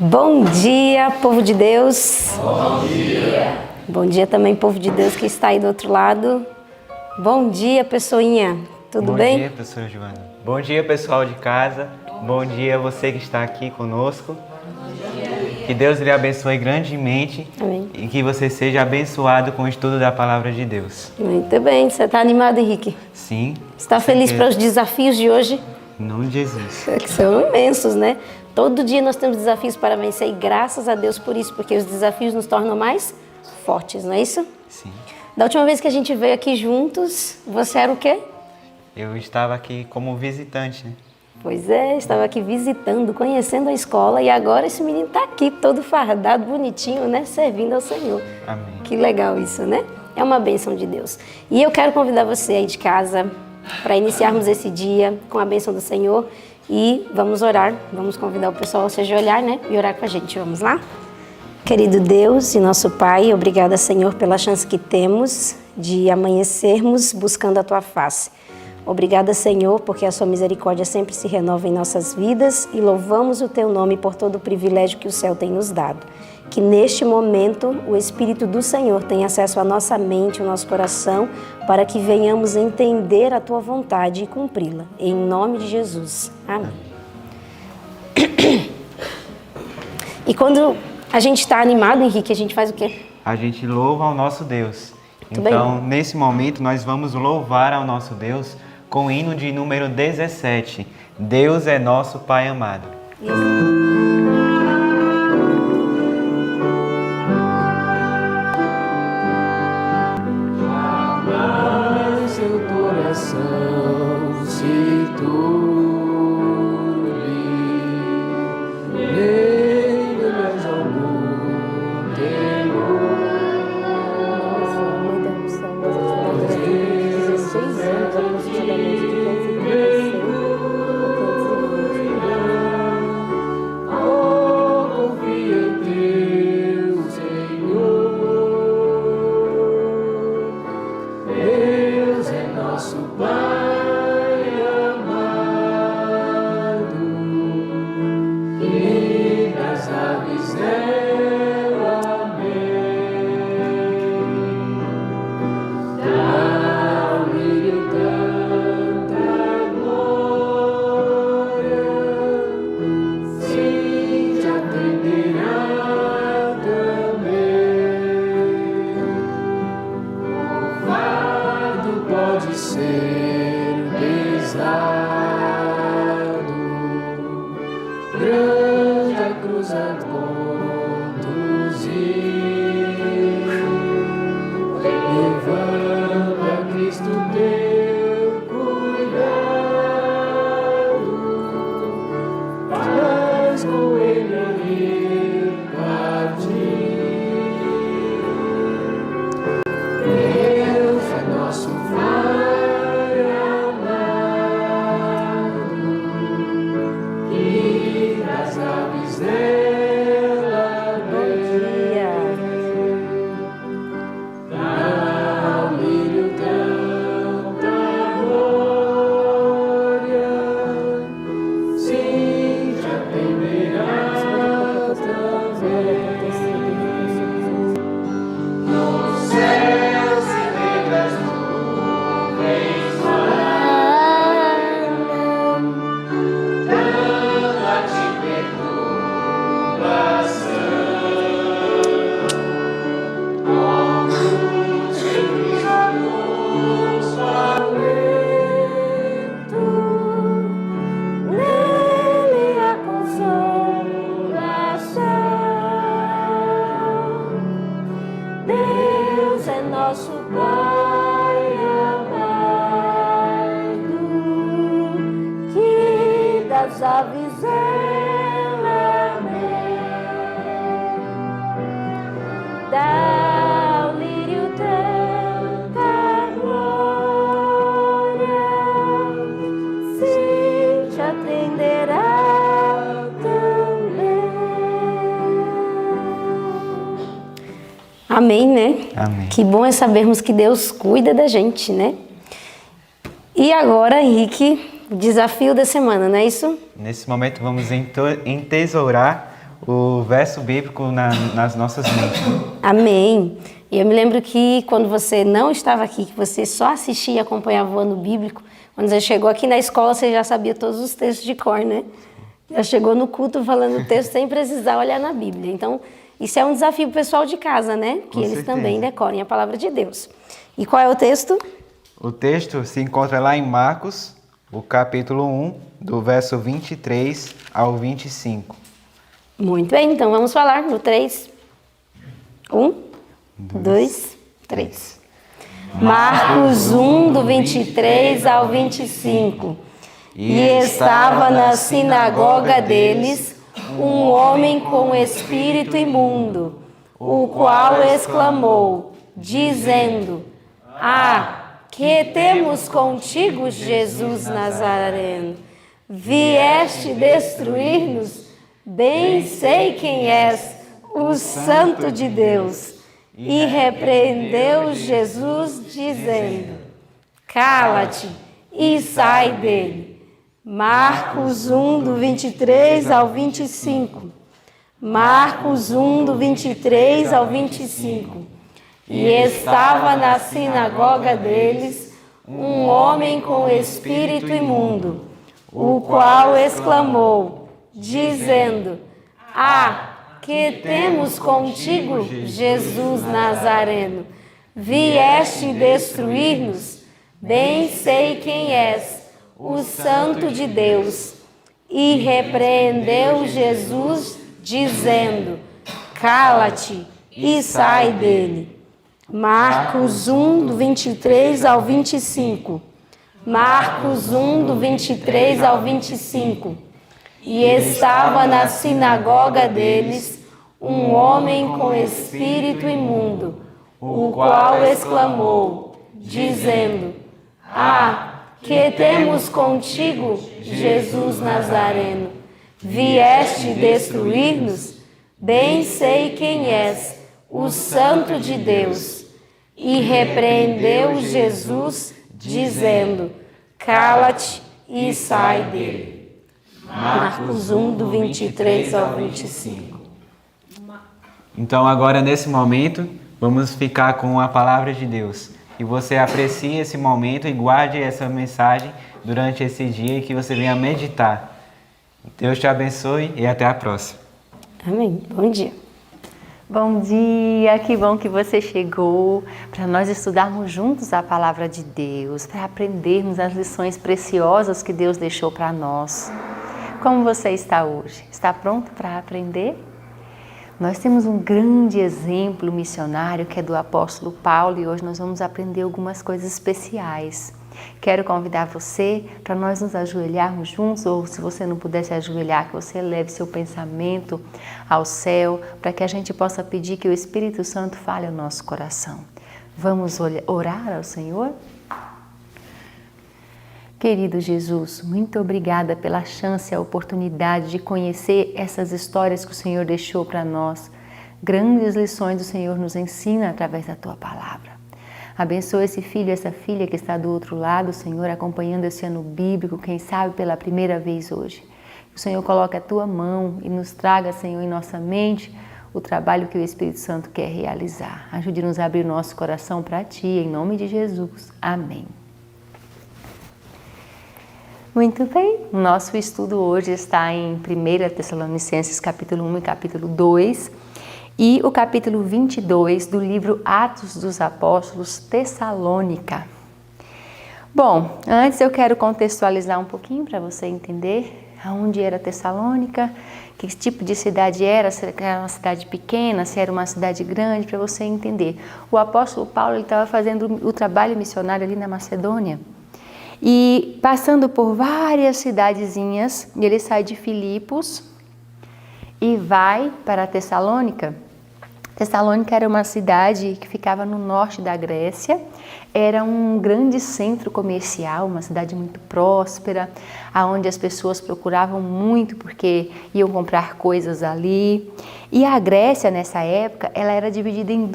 Bom dia, povo de Deus. Bom dia. Bom dia também, povo de Deus que está aí do outro lado. Bom dia, pessoinha. Tudo bem? Bom dia, professora Joana. Bom dia, pessoal de casa. Bom dia, você que está aqui conosco. Que Deus lhe abençoe grandemente. Amém. E que você seja abençoado com o estudo da Palavra de Deus. Muito bem. Você está animado, Henrique? Sim. Está feliz para os desafios de hoje? Em nome de Jesus. Que são imensos, né? Todo dia nós temos desafios para vencer e graças a Deus por isso, porque os desafios nos tornam mais fortes, não é isso? Sim. Da última vez que a gente veio aqui juntos, você era o quê? Eu estava aqui como visitante, né? Pois é, estava aqui visitando, conhecendo a escola e agora esse menino está aqui todo fardado, bonitinho, né? Servindo ao Senhor. Amém. Que legal isso, né? É uma bênção de Deus. E eu quero convidar você aí de casa para iniciarmos esse dia com a bênção do Senhor e vamos orar. Vamos convidar o pessoal a se ajoelhar, né? E orar com a gente. Vamos lá? Querido Deus e nosso Pai, obrigada, Senhor, pela chance que temos de amanhecermos buscando a Tua face. Obrigada, Senhor, porque a Sua misericórdia sempre se renova em nossas vidas e louvamos o Teu nome por todo o privilégio que o céu tem nos dado. Que neste momento o Espírito do Senhor tenha acesso à nossa mente, ao nosso coração, para que venhamos entender a Tua vontade e cumpri-la. Em nome de Jesus. Amém. E quando a gente está animado, Henrique, a gente faz o quê? A gente louva ao nosso Deus. Muito Então, bem. nesse momento, nós vamos louvar ao nosso Deus com o hino de número 17. Deus é nosso Pai amado. Isso. Seu coração se turbe, nele mais algum temor. Nossa, uma interrupção das atividades de 16 anos aproximadamente de 536. Oh, confia em teu Senhor. Deus é nosso Pai amado, e das aves ela dá ao lírio tanta glória, sim te atenderá também. O fardo pode ser pesado, grande a cruz a conduzir. Levanta Cristo teu cuidado, faz com ele partir. Deus é nosso Pai amado, e das aves ela Bom dia. dá ao lírio tanta glória, sim te atenderá também. Nos céus e entre as nuvens guardam, dando a ti perturbação. Ó cruz em Cristo nos alento, Nele a consolação. Deus é nosso Pai amado, que das aves ela dá ao lírio tanta glória, sim te atenderá também. Amém, né? Amém. Que bom é sabermos que Deus cuida da gente, né? E agora, Henrique, o desafio da semana, não é isso? Nesse momento vamos entesourar o verso bíblico nas nossas mentes. Amém. E eu me lembro que quando você não estava aqui, que você só assistia e acompanhava o ano bíblico, quando você chegou aqui na escola, você já sabia todos os textos de cor, né? Já chegou no culto falando o texto sem precisar olhar na Bíblia. Então, isso é um desafio pro pessoal de casa, né? Que eles certeza. também decorem a palavra de Deus. E qual é o texto? O texto se encontra lá em Marcos, o capítulo 1, do verso 23 ao 25. Muito bem, então vamos falar no 3. 1, 2, 3. Marcos 1, do 23 ao 25. E estava na sinagoga deles um homem com espírito imundo, o qual exclamou, dizendo: que temos contigo, Jesus Nazareno? Vieste destruir-nos? Bem sei quem és, o Santo de Deus. E repreendeu Jesus, dizendo: cala-te e sai dele. Marcos 1, do 23 ao 25. Marcos 1, do 23 ao 25. E estava na sinagoga deles um homem com espírito imundo, o qual exclamou, dizendo: que temos contigo, Jesus Nazareno? Vieste destruir-nos? Bem sei quem és, o Santo de Deus. E repreendeu Jesus, dizendo: cala-te e sai dele. Marcos 1, do 23 ao 25. Marcos 1, do 23 ao 25. E estava na sinagoga deles um homem com espírito imundo, o qual exclamou, dizendo: que temos contigo, Jesus Nazareno? Vieste destruir-nos? Bem sei quem és, o Santo de Deus. E repreendeu Jesus, dizendo: cala-te e sai dele. Marcos 1, do 23 ao 25. Então agora nesse momento, vamos ficar com a palavra de Deus. Que você aprecie esse momento e guarde essa mensagem durante esse dia e que você venha meditar. Deus te abençoe e até a próxima. Amém. Bom dia. Bom dia, que bom que você chegou para nós estudarmos juntos a palavra de Deus, para aprendermos as lições preciosas que Deus deixou para nós. Como você está hoje? Está pronto para aprender? Nós temos um grande exemplo missionário que é do apóstolo Paulo e hoje nós vamos aprender algumas coisas especiais. Quero convidar você para nós nos ajoelharmos juntos, ou se você não puder se ajoelhar, que você leve seu pensamento ao céu, para que a gente possa pedir que o Espírito Santo fale ao nosso coração. Vamos orar ao Senhor? Querido Jesus, muito obrigada pela chance e a oportunidade de conhecer essas histórias que o Senhor deixou para nós. Grandes lições o Senhor nos ensina através da Tua palavra. Abençoa esse filho e essa filha que está do outro lado, Senhor, acompanhando esse ano bíblico, quem sabe pela primeira vez hoje. O Senhor coloque a Tua mão e nos traga, Senhor, em nossa mente o trabalho que o Espírito Santo quer realizar. Ajude-nos a abrir nosso coração para Ti, em nome de Jesus. Amém. Muito bem, o nosso estudo hoje está em 1 Tessalonicenses capítulo 1 e capítulo 2 e o capítulo 22 do livro Atos dos Apóstolos, Tessalônica. Bom, antes eu quero contextualizar um pouquinho para você entender aonde era Tessalônica, que tipo de cidade era, se era uma cidade pequena, se era uma cidade grande, para você entender. O apóstolo Paulo estava fazendo o trabalho missionário ali na Macedônia. E passando por várias cidadezinhas, ele sai de Filipos e vai para Tessalônica. Tessalônica era uma cidade que ficava no norte da Grécia, era um grande centro comercial, uma cidade muito próspera, onde as pessoas procuravam muito porque iam comprar coisas ali. E a Grécia, nessa época, ela era dividida em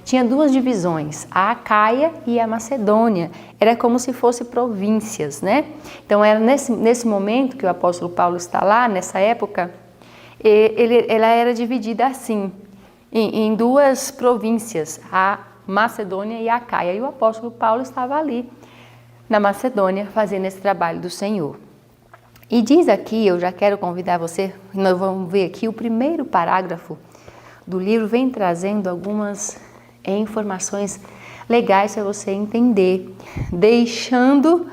tinha duas divisões, a Acaia e a Macedônia. Era como se fossem províncias, né? Então, era nesse momento que o apóstolo Paulo está lá, nessa época, ela era dividida assim, em duas províncias, a Macedônia e a Acaia. E o apóstolo Paulo estava ali, na Macedônia, fazendo esse trabalho do Senhor. E diz aqui, eu já quero convidar você, nós vamos ver aqui o primeiro parágrafo do livro, vem trazendo algumas informações legais para você entender. Deixando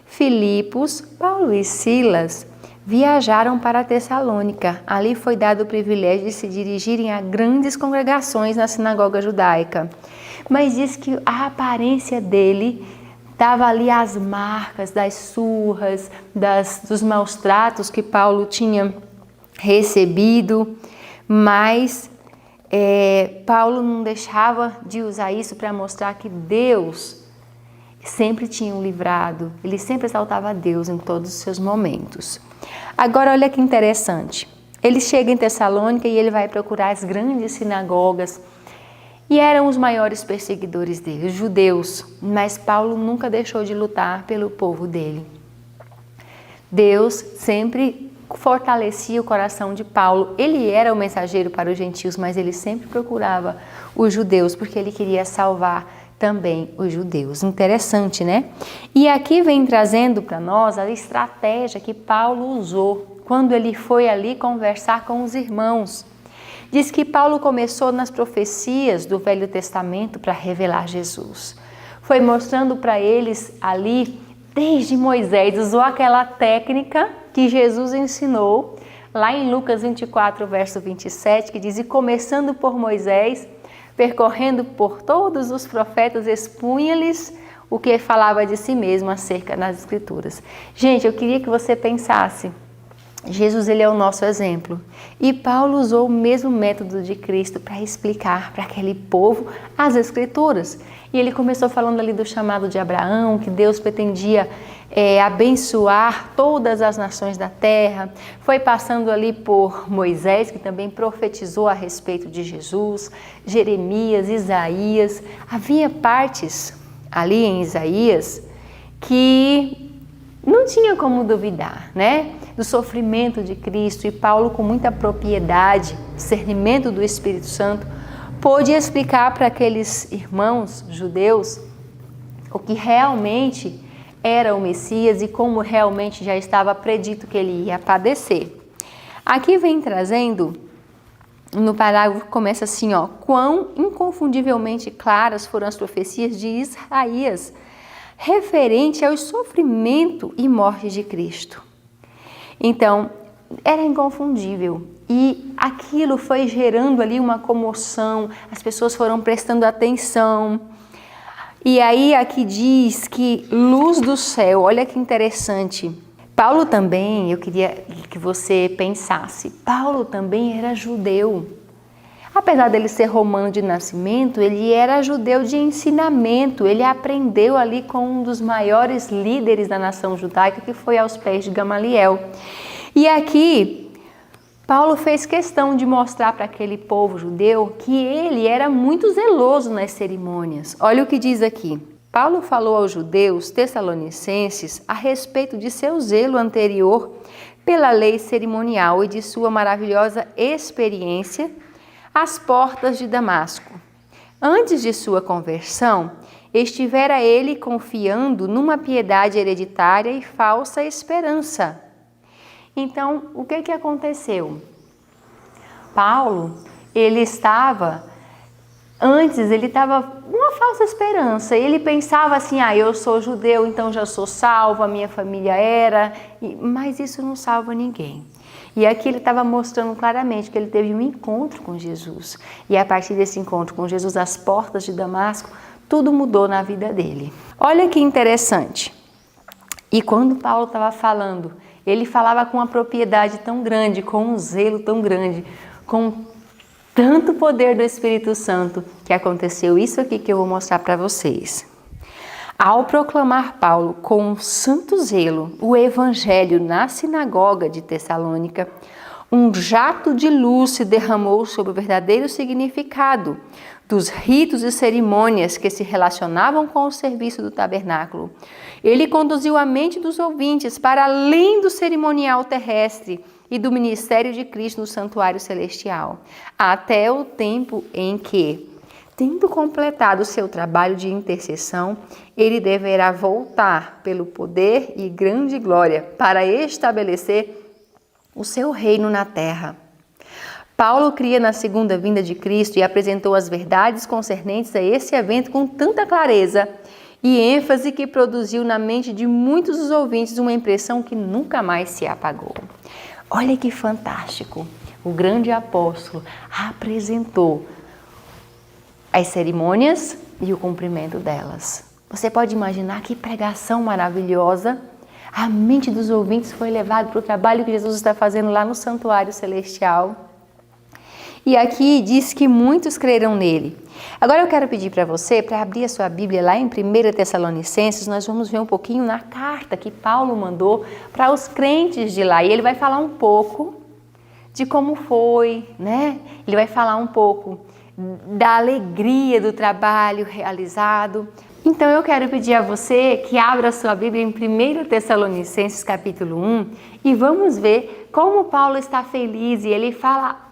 Filipos, Paulo e Silas viajaram para Tessalônica. Ali foi dado o privilégio de se dirigirem a grandes congregações na sinagoga judaica. Mas diz que a aparência dele estava ali as marcas das surras, dos maus tratos que Paulo tinha recebido, mas Paulo não deixava de usar isso para mostrar que Deus sempre tinha o livrado, ele sempre exaltava a Deus em todos os seus momentos. Agora olha que interessante, ele chega em Tessalônica e ele vai procurar as grandes sinagogas, e eram os maiores perseguidores dele, os judeus, mas Paulo nunca deixou de lutar pelo povo dele. Deus sempre fortalecia o coração de Paulo. Ele era o mensageiro para os gentios, mas ele sempre procurava os judeus, porque ele queria salvar também os judeus. Interessante, né? E aqui vem trazendo para nós a estratégia que Paulo usou quando ele foi ali conversar com os irmãos. Diz que Paulo começou nas profecias do Velho Testamento para revelar Jesus. Foi mostrando para eles ali, desde Moisés, usou aquela técnica que Jesus ensinou, lá em Lucas 24, verso 27, que diz: e começando por Moisés, percorrendo por todos os profetas, expunha-lhes o que falava de si mesmo acerca das Escrituras. Gente, eu queria que você pensasse, Jesus, ele é o nosso exemplo. E Paulo usou o mesmo método de Cristo para explicar para aquele povo as Escrituras. E ele começou falando ali do chamado de Abraão, que Deus pretendia abençoar todas as nações da terra. Foi passando ali por Moisés, que também profetizou a respeito de Jesus, Jeremias, Isaías. Havia partes ali em Isaías que não tinha como duvidar, né? Do sofrimento de Cristo, e Paulo, com muita propriedade, discernimento do Espírito Santo, pôde explicar para aqueles irmãos judeus o que realmente era o Messias e como realmente já estava predito que ele ia padecer. Aqui vem trazendo, no parágrafo começa assim, ó: quão inconfundivelmente claras foram as profecias de Isaías referente ao sofrimento e morte de Cristo. Então, era inconfundível, e aquilo foi gerando ali uma comoção, as pessoas foram prestando atenção. E aí aqui diz que luz do céu, olha que interessante. Paulo também, eu queria que você pensasse, Paulo também era judeu. Apesar dele ser romano de nascimento, ele era judeu de ensinamento. Ele aprendeu ali com um dos maiores líderes da nação judaica, que foi aos pés de Gamaliel. E aqui, Paulo fez questão de mostrar para aquele povo judeu que ele era muito zeloso nas cerimônias. Olha o que diz aqui. Paulo falou aos judeus tessalonicenses a respeito de seu zelo anterior pela lei cerimonial e de sua maravilhosa experiência às portas de Damasco. Antes de sua conversão, estivera ele confiando numa piedade hereditária e falsa esperança. Então, o que aconteceu? Paulo, ele estava uma falsa esperança. Ele pensava assim, eu sou judeu, então já sou salvo, a minha família era, mas isso não salva ninguém. E aqui ele estava mostrando claramente que ele teve um encontro com Jesus. E a partir desse encontro com Jesus, às portas de Damasco, tudo mudou na vida dele. Olha que interessante. E quando Paulo estava falando, ele falava com uma propriedade tão grande, com um zelo tão grande, com tanto poder do Espírito Santo, que aconteceu isso aqui que eu vou mostrar para vocês. Ao proclamar Paulo com um santo zelo o evangelho na sinagoga de Tessalônica, um jato de luz se derramou sobre o verdadeiro significado dos ritos e cerimônias que se relacionavam com o serviço do tabernáculo. Ele conduziu a mente dos ouvintes para além do cerimonial terrestre e do ministério de Cristo no santuário celestial, até o tempo em que, tendo completado o seu trabalho de intercessão, ele deverá voltar pelo poder e grande glória para estabelecer o seu reino na terra. Paulo cria na segunda vinda de Cristo e apresentou as verdades concernentes a esse evento com tanta clareza e ênfase que produziu na mente de muitos dos ouvintes uma impressão que nunca mais se apagou. Olha que fantástico! O grande apóstolo apresentou as cerimônias e o cumprimento delas. Você pode imaginar que pregação maravilhosa! A mente dos ouvintes foi levada para o trabalho que Jesus está fazendo lá no santuário celestial. E aqui diz que muitos crerão nele. Agora eu quero pedir para você, para abrir a sua Bíblia lá em 1 Tessalonicenses, nós vamos ver um pouquinho na carta que Paulo mandou para os crentes de lá. E ele vai falar um pouco de como foi, né? Ele vai falar um pouco da alegria do trabalho realizado. Então eu quero pedir a você que abra a sua Bíblia em 1 Tessalonicenses capítulo 1 e vamos ver como Paulo está feliz e ele fala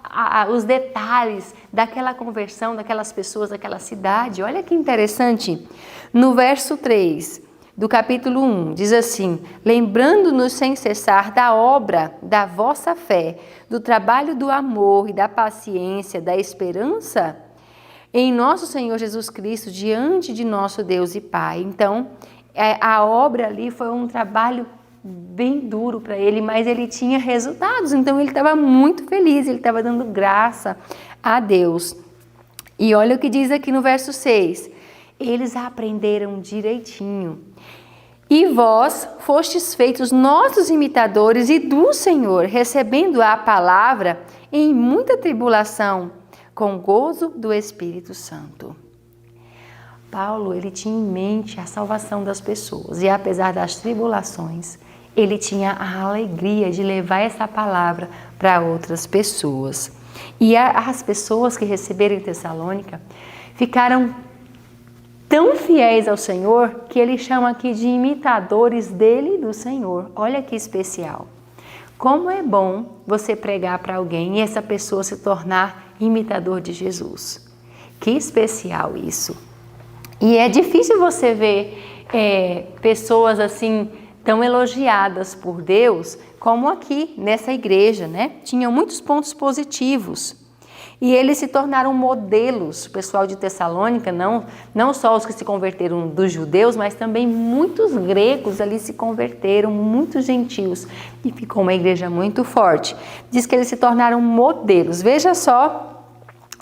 os detalhes daquela conversão, daquelas pessoas, daquela cidade. Olha que interessante. No verso 3 do capítulo 1, diz assim: lembrando-nos sem cessar da obra da vossa fé, do trabalho do amor e da paciência, da esperança em nosso Senhor Jesus Cristo, diante de nosso Deus e Pai. Então, a obra ali foi um trabalho bem duro para ele, mas ele tinha resultados, então ele estava muito feliz, ele estava dando graça a Deus. E olha o que diz aqui no verso 6, eles aprenderam direitinho. E vós fostes feitos nossos imitadores e do Senhor, recebendo a palavra em muita tribulação, com gozo do Espírito Santo. Paulo, ele tinha em mente a salvação das pessoas e apesar das tribulações, ele tinha a alegria de levar essa palavra para outras pessoas. E as pessoas que receberam em Tessalônica ficaram tão fiéis ao Senhor que ele chama aqui de imitadores dele e do Senhor. Olha que especial. Como é bom você pregar para alguém e essa pessoa se tornar imitador de Jesus. Que especial isso. E é difícil você ver pessoas assim tão elogiadas por Deus como aqui nessa igreja, né? Tinham muitos pontos positivos. E eles se tornaram modelos, o pessoal de Tessalônica, não só os que se converteram dos judeus, mas também muitos gregos ali se converteram, muitos gentios. E ficou uma igreja muito forte. Diz que eles se tornaram modelos. Veja só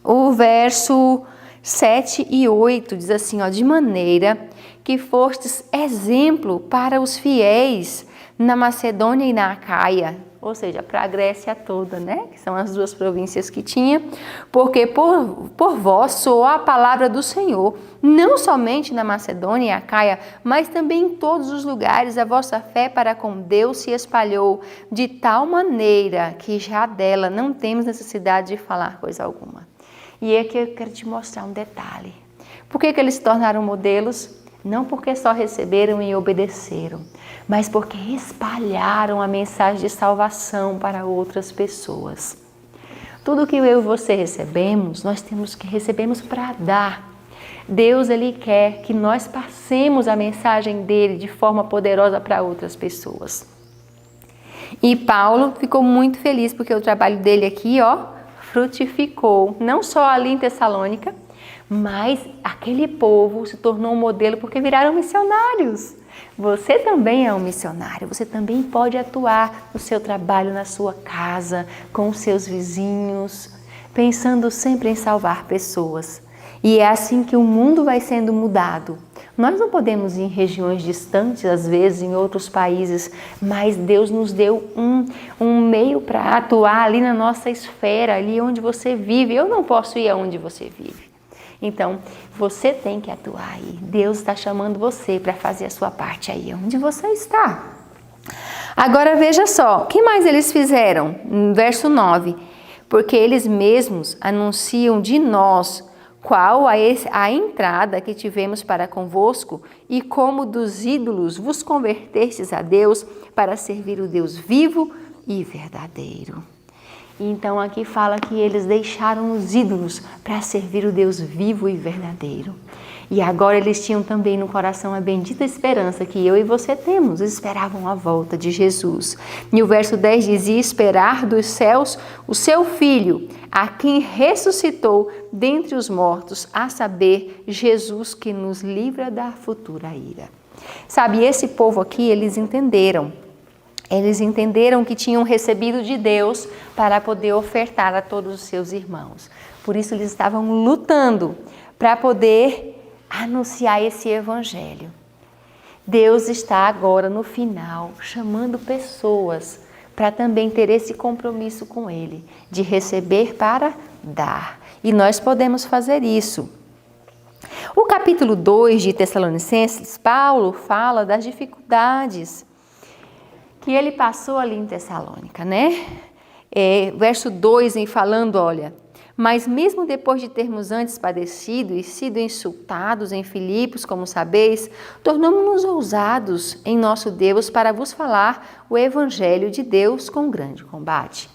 o verso 7 e 8, diz assim, ó, de maneira que fostes exemplo para os fiéis na Macedônia e na Acaia, ou seja, para a Grécia toda, né? Que são as duas províncias que tinha, porque por vós soou a palavra do Senhor, não somente na Macedônia e Acaia, mas também em todos os lugares a vossa fé para com Deus se espalhou, de tal maneira que já dela não temos necessidade de falar coisa alguma. E aqui eu quero te mostrar um detalhe. Por que eles se tornaram modelos? Não porque só receberam e obedeceram, mas porque espalharam a mensagem de salvação para outras pessoas. Tudo que eu e você recebemos, nós recebemos para dar. Deus, Ele quer que nós passemos a mensagem dEle de forma poderosa para outras pessoas. E Paulo ficou muito feliz porque o trabalho dele aqui, ó, frutificou, não só ali em Tessalônica, mas aquele povo se tornou um modelo porque viraram missionários. Você também é um missionário, você também pode atuar no seu trabalho, na sua casa, com os seus vizinhos, pensando sempre em salvar pessoas. E é assim que o mundo vai sendo mudado. Nós não podemos ir em regiões distantes, às vezes em outros países, mas Deus nos deu um meio para atuar ali na nossa esfera, ali onde você vive. Eu não posso ir aonde você vive. Então, você tem que atuar aí. Deus está chamando você para fazer a sua parte aí, onde você está. Agora veja só, o que mais eles fizeram? Verso 9. Porque eles mesmos anunciam de nós qual a entrada que tivemos para convosco e como dos ídolos vos convertestes a Deus para servir o Deus vivo e verdadeiro. Então aqui fala que eles deixaram os ídolos para servir o Deus vivo e verdadeiro. E agora eles tinham também no coração a bendita esperança que eu e você temos, esperavam a volta de Jesus. E o verso 10 dizia: esperar dos céus o seu Filho, a quem ressuscitou dentre os mortos, a saber, Jesus que nos livra da futura ira. Sabe, esse povo aqui, eles entenderam que tinham recebido de Deus para poder ofertar a todos os seus irmãos. Por isso eles estavam lutando para poder anunciar esse evangelho. Deus está agora no final chamando pessoas para também ter esse compromisso com Ele, de receber para dar. E nós podemos fazer isso. O capítulo 2 de Tessalonicenses, Paulo fala das dificuldades que ele passou ali em Tessalônica, né? Verso 2 em falando, olha: mas mesmo depois de termos antes padecido e sido insultados em Filipos, como sabeis, tornamo-nos ousados em nosso Deus para vos falar o evangelho de Deus com grande combate.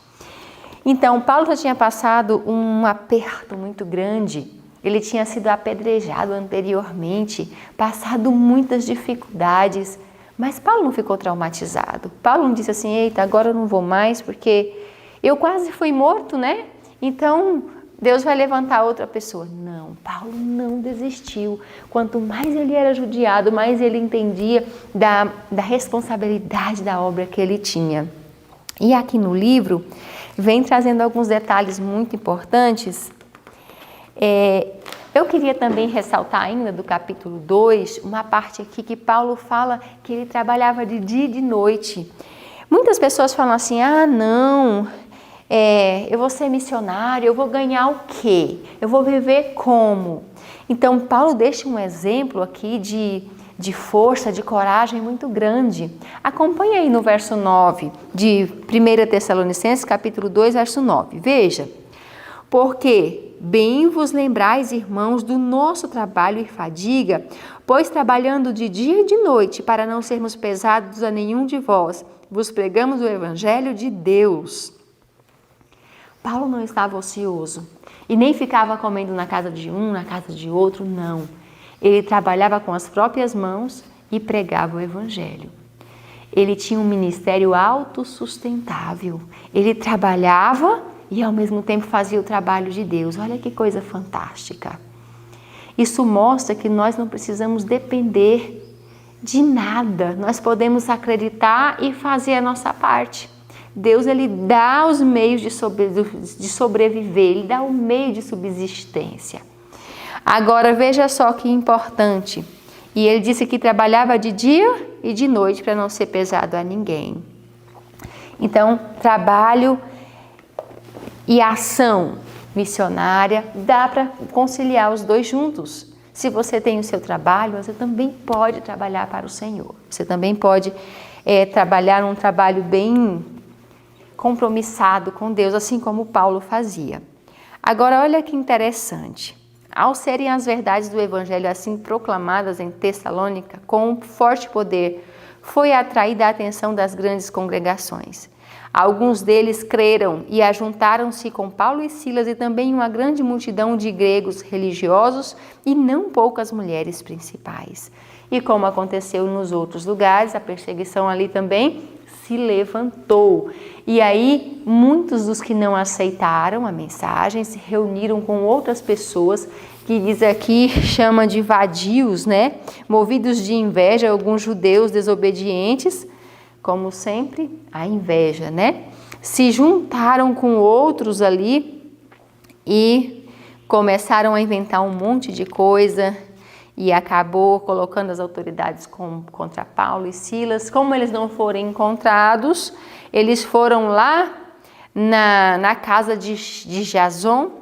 Então, Paulo já tinha passado um aperto muito grande. Ele tinha sido apedrejado anteriormente, passado muitas dificuldades, mas Paulo não ficou traumatizado. Paulo não disse assim: eita, agora eu não vou mais porque eu quase fui morto, né? Então, Deus vai levantar outra pessoa. Não, Paulo não desistiu. Quanto mais ele era judiado, mais ele entendia da responsabilidade da obra que ele tinha. E aqui no livro, vem trazendo alguns detalhes muito importantes. Eu queria também ressaltar ainda do capítulo 2, uma parte aqui que Paulo fala que ele trabalhava de dia e de noite. Muitas pessoas falam assim: ah, não, eu vou ser missionário, eu vou ganhar o quê? Eu vou viver como? Então, Paulo deixa um exemplo aqui de força, de coragem muito grande. Acompanhe aí no verso 9 de 1 Tessalonicenses, capítulo 2, verso 9. Veja: porque bem vos lembrais, irmãos, do nosso trabalho e fadiga, pois trabalhando de dia e de noite, para não sermos pesados a nenhum de vós, vos pregamos o evangelho de Deus. Paulo não estava ocioso e nem ficava comendo na casa de um, na casa de outro, não. Ele trabalhava com as próprias mãos e pregava o evangelho. Ele tinha um ministério autossustentável. Ele trabalhava e ao mesmo tempo fazia o trabalho de Deus. Olha que coisa fantástica. Isso mostra que nós não precisamos depender de nada. Nós podemos acreditar e fazer a nossa parte. Deus, ele dá os meios de sobreviver, ele dá o meio de subsistência. Agora veja só que importante. E ele disse que trabalhava de dia e de noite para não ser pesado a ninguém. Então, trabalho e ação missionária, dá para conciliar os dois juntos. Se você tem o seu trabalho, você também pode trabalhar para o Senhor. Você também pode trabalhar um trabalho bem compromissado com Deus, assim como Paulo fazia. Agora, olha que interessante. Ao serem as verdades do Evangelho assim proclamadas em Tessalônica, com forte poder, foi atraída a atenção das grandes congregações. Alguns deles creram e ajuntaram-se com Paulo e Silas e também uma grande multidão de gregos religiosos e não poucas mulheres principais. E como aconteceu nos outros lugares, a perseguição ali também se levantou. E aí, muitos dos que não aceitaram a mensagem se reuniram com outras pessoas, que diz aqui, chama de vadios, né? Movidos de inveja, alguns judeus desobedientes, como sempre, a inveja, né? Se juntaram com outros ali e começaram a inventar um monte de coisa e acabou colocando as autoridades contra Paulo e Silas. Como eles não foram encontrados, eles foram lá na casa de Jason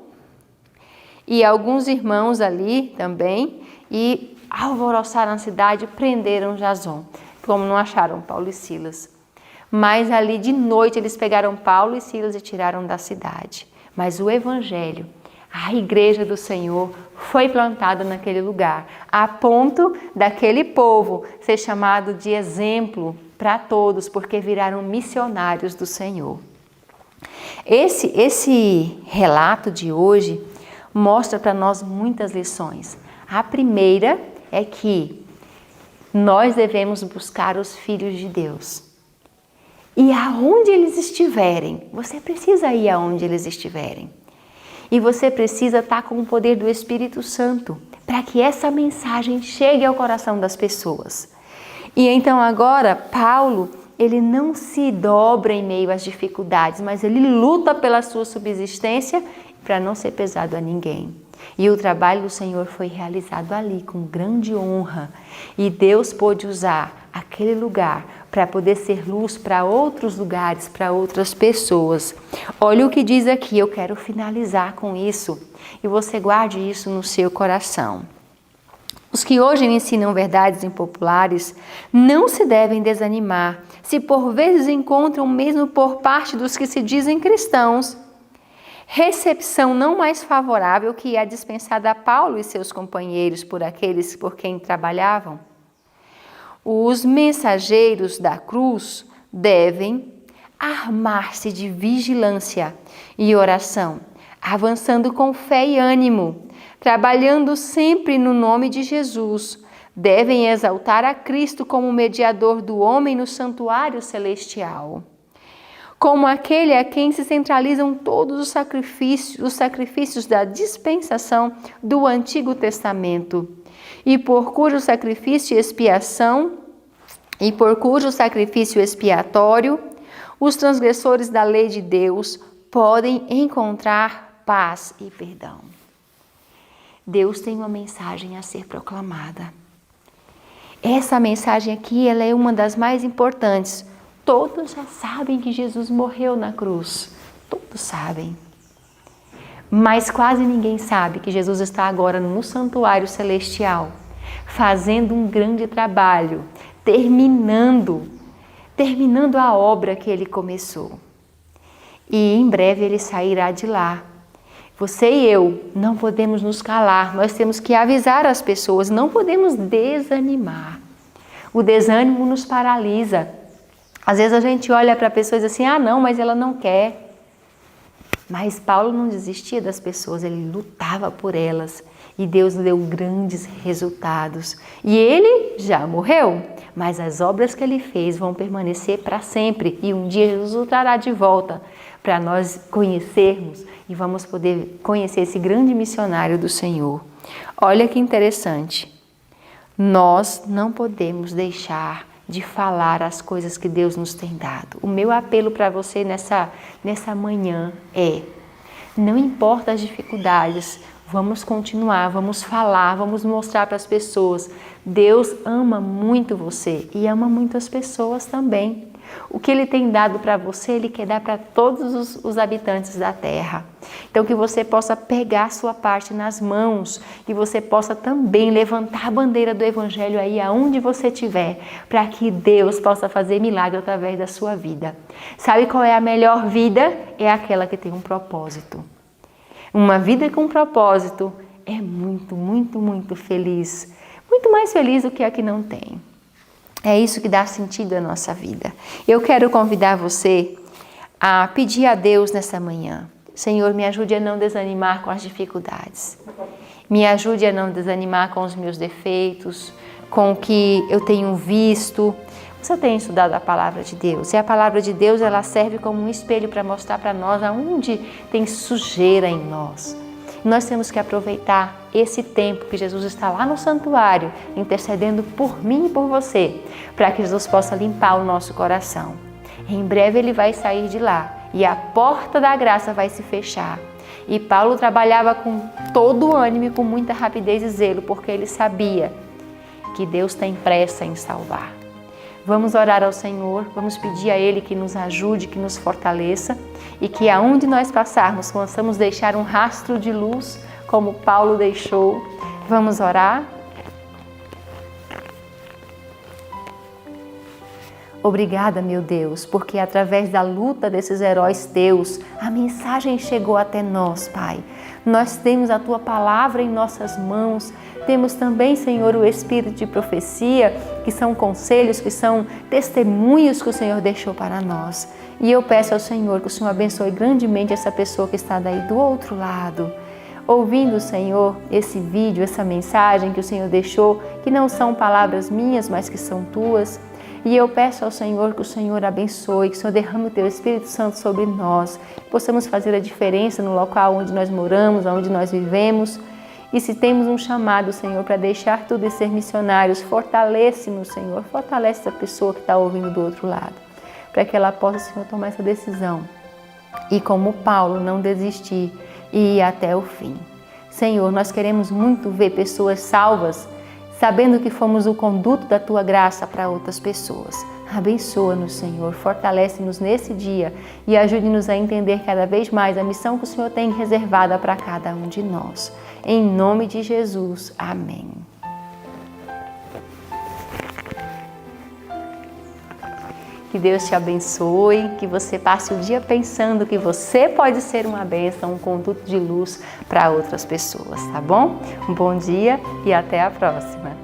e alguns irmãos ali também e alvoroçaram a cidade, prenderam Jason. Como não acharam Paulo e Silas. Mas ali de noite eles pegaram Paulo e Silas e tiraram da cidade. Mas o evangelho, a igreja do Senhor, foi plantada naquele lugar, a ponto daquele povo ser chamado de exemplo para todos, porque viraram missionários do Senhor. Esse relato de hoje mostra para nós muitas lições. A primeira é que nós devemos buscar os filhos de Deus. E aonde eles estiverem, você precisa ir aonde eles estiverem. E você precisa estar com o poder do Espírito Santo para que essa mensagem chegue ao coração das pessoas. E então agora, Paulo, ele não se dobra em meio às dificuldades, mas ele luta pela sua subsistência para não ser pesado a ninguém. E o trabalho do Senhor foi realizado ali com grande honra. E Deus pôde usar aquele lugar para poder ser luz para outros lugares, para outras pessoas. Olha o que diz aqui, eu quero finalizar com isso. E você guarde isso no seu coração. Os que hoje ensinam verdades impopulares não se devem desanimar, se por vezes encontram mesmo por parte dos que se dizem cristãos, recepção não mais favorável que a dispensada a Paulo e seus companheiros por aqueles por quem trabalhavam. Os mensageiros da cruz devem armar-se de vigilância e oração, avançando com fé e ânimo, trabalhando sempre no nome de Jesus. Devem exaltar a Cristo como mediador do homem no santuário celestial, como aquele a quem se centralizam todos os sacrifícios da dispensação do Antigo Testamento, e por cujo sacrifício expiatório os transgressores da lei de Deus podem encontrar paz e perdão. Deus tem uma mensagem a ser proclamada. Essa mensagem aqui, ela é uma das mais importantes. Todos já sabem que Jesus morreu na cruz. Todos sabem. Mas quase ninguém sabe que Jesus está agora no santuário celestial, fazendo um grande trabalho, terminando a obra que ele começou. E em breve ele sairá de lá. Você e eu não podemos nos calar, nós temos que avisar as pessoas, não podemos desanimar. O desânimo nos paralisa. Às vezes a gente olha para a pessoa e diz assim, não, mas ela não quer. Mas Paulo não desistia das pessoas, ele lutava por elas. E Deus deu grandes resultados. E ele já morreu, mas as obras que ele fez vão permanecer para sempre. E um dia Jesus o trará de volta para nós conhecermos e vamos poder conhecer esse grande missionário do Senhor. Olha que interessante. Nós não podemos deixar de falar as coisas que Deus nos tem dado. O meu apelo para você nessa manhã é: não importa as dificuldades, vamos continuar, vamos falar, vamos mostrar para as pessoas. Deus ama muito você e ama muitas pessoas também. O que Ele tem dado para você, Ele quer dar para todos os habitantes da terra. Então que você possa pegar a sua parte nas mãos, que você possa também levantar a bandeira do Evangelho aí aonde você estiver, para que Deus possa fazer milagre através da sua vida. Sabe qual é a melhor vida? É aquela que tem um propósito. Uma vida com propósito é muito, muito, muito feliz. Muito mais feliz do que a que não tem. É isso que dá sentido à nossa vida. Eu quero convidar você a pedir a Deus nessa manhã: Senhor, me ajude a não desanimar com as dificuldades. Me ajude a não desanimar com os meus defeitos, com o que eu tenho visto. Você tem estudado a palavra de Deus. E a palavra de Deus, ela serve como um espelho para mostrar para nós aonde tem sujeira em nós. Nós temos que aproveitar esse tempo que Jesus está lá no santuário, intercedendo por mim e por você, para que Jesus possa limpar o nosso coração. Em breve Ele vai sair de lá e a porta da graça vai se fechar. E Paulo trabalhava com todo o ânimo e com muita rapidez e zelo, porque ele sabia que Deus tem pressa em salvar. Vamos orar ao Senhor, vamos pedir a Ele que nos ajude, que nos fortaleça e que aonde nós passarmos possamos deixar um rastro de luz, como Paulo deixou. Vamos orar? Obrigada, meu Deus, porque através da luta desses heróis teus, a mensagem chegou até nós, Pai. Nós temos a Tua palavra em nossas mãos, Temos também, Senhor, o espírito de profecia, que são conselhos, que são testemunhos que o Senhor deixou para nós. E eu peço ao Senhor que o Senhor abençoe grandemente essa pessoa que está daí do outro lado, ouvindo, Senhor, esse vídeo, essa mensagem que o Senhor deixou, que não são palavras minhas, mas que são tuas. E eu peço ao Senhor que o Senhor abençoe, que o Senhor derrame o Teu Espírito Santo sobre nós, que possamos fazer a diferença no local onde nós moramos, onde nós vivemos. E se temos um chamado, Senhor, para deixar tudo e ser missionários, fortalece-nos, Senhor, fortalece essa pessoa que está ouvindo do outro lado, para que ela possa, Senhor, tomar essa decisão. E como Paulo, não desistir e ir até o fim. Senhor, nós queremos muito ver pessoas salvas, sabendo que fomos o conduto da Tua graça para outras pessoas. Abençoa-nos, Senhor, fortalece-nos nesse dia e ajude-nos a entender cada vez mais a missão que o Senhor tem reservada para cada um de nós. Em nome de Jesus, amém. Que Deus te abençoe, que você passe o dia pensando que você pode ser uma bênção, um conduto de luz para outras pessoas, tá bom? Um bom dia e até a próxima.